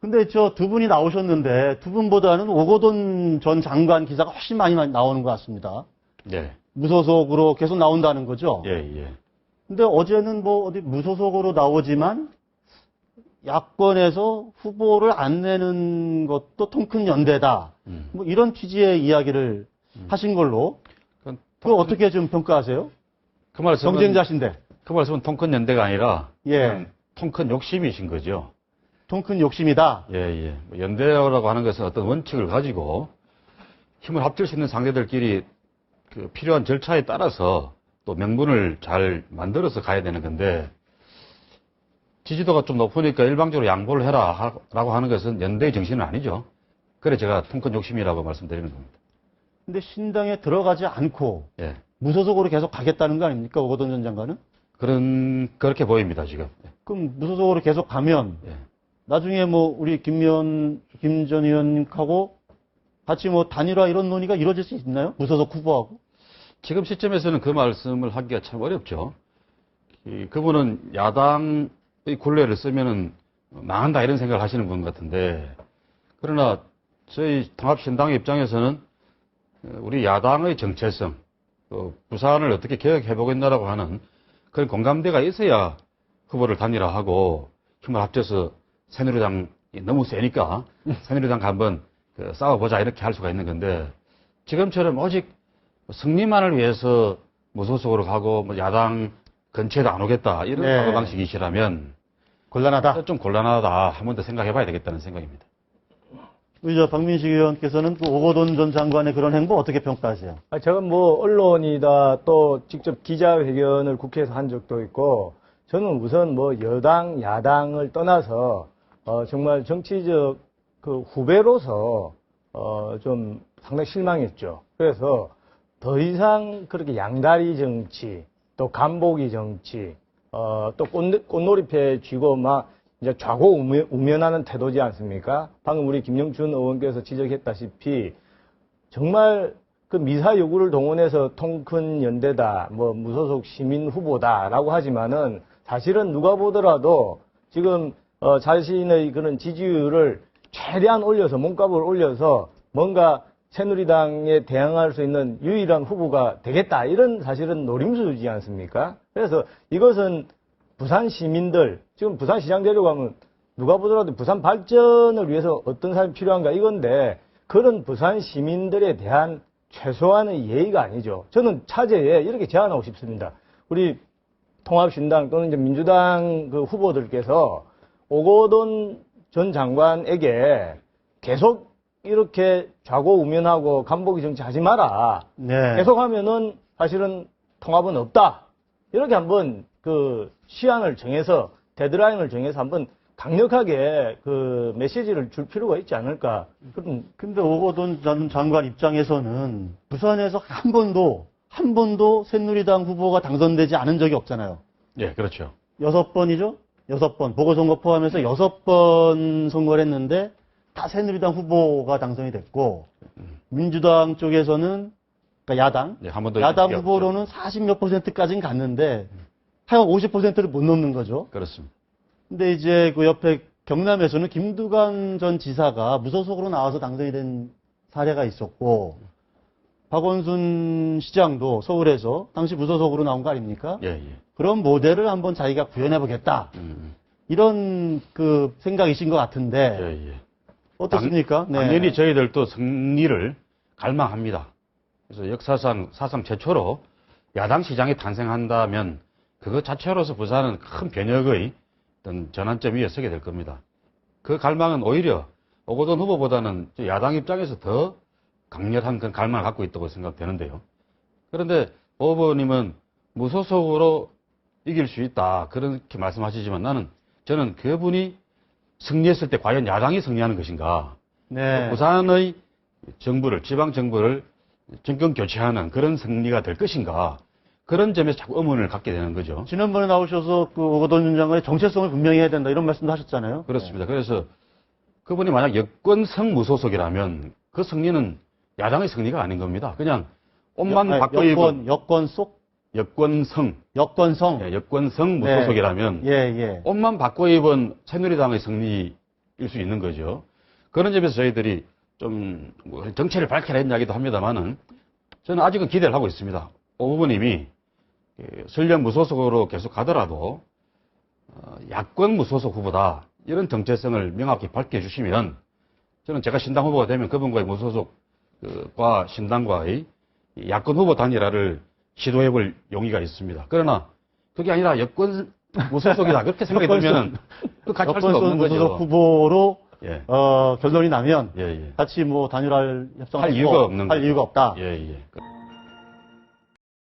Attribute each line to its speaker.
Speaker 1: 근데 저 두 분이 나오셨는데 두 분보다는 오거돈 전 장관 기사가 훨씬 많이 나오는 것 같습니다.
Speaker 2: 예.
Speaker 1: 무소속으로 계속 나온다는 거죠?
Speaker 2: 예, 예.
Speaker 1: 근데 어제는 뭐 어디 무소속으로 나오지만 야권에서 후보를 안 내는 것도 통큰 연대다. 뭐 이런 취지의 이야기를 하신 걸로. 그걸 어떻게 좀 평가하세요?
Speaker 2: 그 말씀은
Speaker 1: 경쟁자신데.
Speaker 2: 그 말씀은 통큰 연대가 아니라
Speaker 1: 예.
Speaker 2: 통큰 욕심이신 거죠.
Speaker 1: 통큰 욕심이다.
Speaker 2: 예, 예. 뭐 연대라고 하는 것은 어떤 원칙을 가지고 힘을 합칠 수 있는 상대들끼리 그 필요한 절차에 따라서 또 명분을 잘 만들어서 가야 되는 건데 지지도가 좀 높으니까 일방적으로 양보를 해라 라고 하는 것은 연대의 정신은 아니죠. 그래 제가 통큰 욕심이라고 말씀드리는 겁니다.
Speaker 1: 근데 신당에 들어가지 않고
Speaker 2: 예.
Speaker 1: 무소속으로 계속 가겠다는 거 아닙니까? 오거돈 전 장관은?
Speaker 2: 그렇게 보입니다, 지금.
Speaker 1: 그럼 무소속으로 계속 가면
Speaker 2: 예.
Speaker 1: 나중에 뭐 우리 김 전 의원님하고 같이 뭐 단일화 이런 논의가 이루어질 수 있나요? 무소속 후보하고?
Speaker 2: 지금 시점에서는 그 말씀을 하기가 참 어렵죠. 그분은 야당의 굴레를 쓰면은 망한다 이런 생각을 하시는 분 같은데, 그러나 저희 통합신당의 입장에서는 우리 야당의 정체성, 또 부산을 어떻게 개혁해보겠다라고 하는 그런 공감대가 있어야 후보를 단일화하고 힘을 합쳐서 새누리당이 너무 세니까 새누리당과 한번 싸워보자 이렇게 할 수가 있는 건데, 지금처럼 오직 승리만을 위해서 무소속으로 가고 뭐 야당 근처에도 안 오겠다 이런
Speaker 1: 네.
Speaker 2: 사고방식이시라면
Speaker 1: 곤란하다.
Speaker 2: 좀 곤란하다. 한 번 더 생각해봐야 되겠다는 생각입니다.
Speaker 1: 우리 저 박민식 의원께서는 그 오거돈 전 장관의 그런 행보 어떻게 평가하세요?
Speaker 3: 제가 뭐 언론이다 또 직접 기자회견을 국회에서 한 적도 있고, 저는 우선 뭐 여당 야당을 떠나서 정말 정치적 그 후배로서 좀 상당히 실망했죠. 그래서 더 이상 그렇게 양다리 정치, 또 간보기 정치, 또 꽃놀이패 쥐고 막 이제 좌고우면하는 태도지 않습니까? 방금 우리 김영춘 의원께서 지적했다시피 정말 그 미사 요구를 동원해서 통큰 연대다, 뭐 무소속 시민 후보다라고 하지만은 사실은 누가 보더라도 지금 자신의 그런 지지율을 최대한 올려서 몸값을 올려서 뭔가 새누리당에 대항할 수 있는 유일한 후보가 되겠다, 이런 사실은 노림수지 않습니까? 그래서 이것은 부산 시민들, 지금 부산시장 데려가면 누가 보더라도 부산 발전을 위해서 어떤 사람이 필요한가 이건데, 그런 부산 시민들에 대한 최소한의 예의가 아니죠. 저는 차제에 이렇게 제안하고 싶습니다. 우리 통합신당 또는 이제 민주당 그 후보들께서 오거돈 전 장관에게 계속 이렇게 좌고우면하고 간보기 정치 하지 마라.
Speaker 1: 네.
Speaker 3: 계속하면은 사실은 통합은 없다. 이렇게 한번 그 시한을 정해서, 데드라인을 정해서 한번 강력하게 그 메시지를 줄 필요가 있지 않을까.
Speaker 1: 근데 오거돈 전 장관 입장에서는 부산에서 한 번도 새누리당 후보가 당선되지 않은 적이 없잖아요.
Speaker 2: 예, 그렇죠.
Speaker 1: 6번이죠? 6번. 보궐선거 포함해서 6번 선거를 했는데 다 새누리당 후보가 당선이 됐고, 민주당 쪽에서는, 그러니까 야당.
Speaker 2: 예, 한 번도
Speaker 1: 야당
Speaker 2: 있게
Speaker 1: 후보로는 40몇 %까지는 갔는데, 하여간 50%를 못 넘는 거죠.
Speaker 2: 그렇습니다.
Speaker 1: 근데 이제 그 옆에 경남에서는 김두관 전 지사가 무소속으로 나와서 당선이 된 사례가 있었고, 박원순 시장도 서울에서 당시 무소속으로 나온 거 아닙니까?
Speaker 2: 예, 예.
Speaker 1: 그런 모델을 한번 자기가 구현해 보겠다. 이런 그 생각이신 것 같은데,
Speaker 2: 예, 예.
Speaker 1: 어떻습니까? 네.
Speaker 2: 당연히 저희들도 승리를 갈망합니다. 그래서 역사상 사상 최초로 야당 시장이 탄생한다면 그것 자체로서 부산은 큰 변혁의 어떤 전환점 위에 서게 될 겁니다. 그 갈망은 오히려 오거돈 후보보다는 야당 입장에서 더 강렬한 그런 갈망을 갖고 있다고 생각되는데요. 그런데 오 후보님은 무소속으로 이길 수 있다, 그렇게 말씀하시지만 저는 그분이 승리했을 때 과연 야당이 승리하는 것인가,
Speaker 1: 네.
Speaker 2: 부산의 정부를, 지방 정부를 정권 교체하는 그런 승리가 될 것인가, 그런 점에서 자꾸 의문을 갖게 되는 거죠.
Speaker 1: 지난번에 나오셔서 그 오거돈 전 장관의 정체성을 분명히 해야 된다, 이런 말씀도 하셨잖아요.
Speaker 2: 그렇습니다. 그래서 그분이 만약 여권성 무소속이라면 그 승리는 야당의 승리가 아닌 겁니다. 그냥 옷만 바꿔 입은
Speaker 1: 여권 속?
Speaker 2: 여권성.
Speaker 1: 여권성.
Speaker 2: 예, 여권성 무소속이라면
Speaker 1: 예, 예.
Speaker 2: 옷만 바꿔 입은 새누리당의 승리 일 수 있는 거죠. 그런 점에서 저희들이 좀 뭐 정체를 밝혀라 이야기도 합니다만은 저는 아직은 기대를 하고 있습니다. 오 후보님이 설령 무소속으로 계속 가더라도 야권 무소속 후보다 이런 정체성을 명확히 밝혀주시면 저는 제가 신당 후보가 되면 그분과의 무소속과 신당과의 야권 후보 단일화를 시도해볼 용의가 있습니다. 그러나 그게 아니라 여권 무소속이다 그렇게 생각이 들면은 그 같이 할 수가 없는 거죠.
Speaker 1: 무소속 후보로
Speaker 2: 예.
Speaker 1: 결론이 나면
Speaker 2: 예, 예.
Speaker 1: 같이 뭐 단일화를 협상할
Speaker 2: 할 이유가 없는
Speaker 1: 할
Speaker 2: 거죠.
Speaker 1: 이유가 없다.
Speaker 2: 예, 예.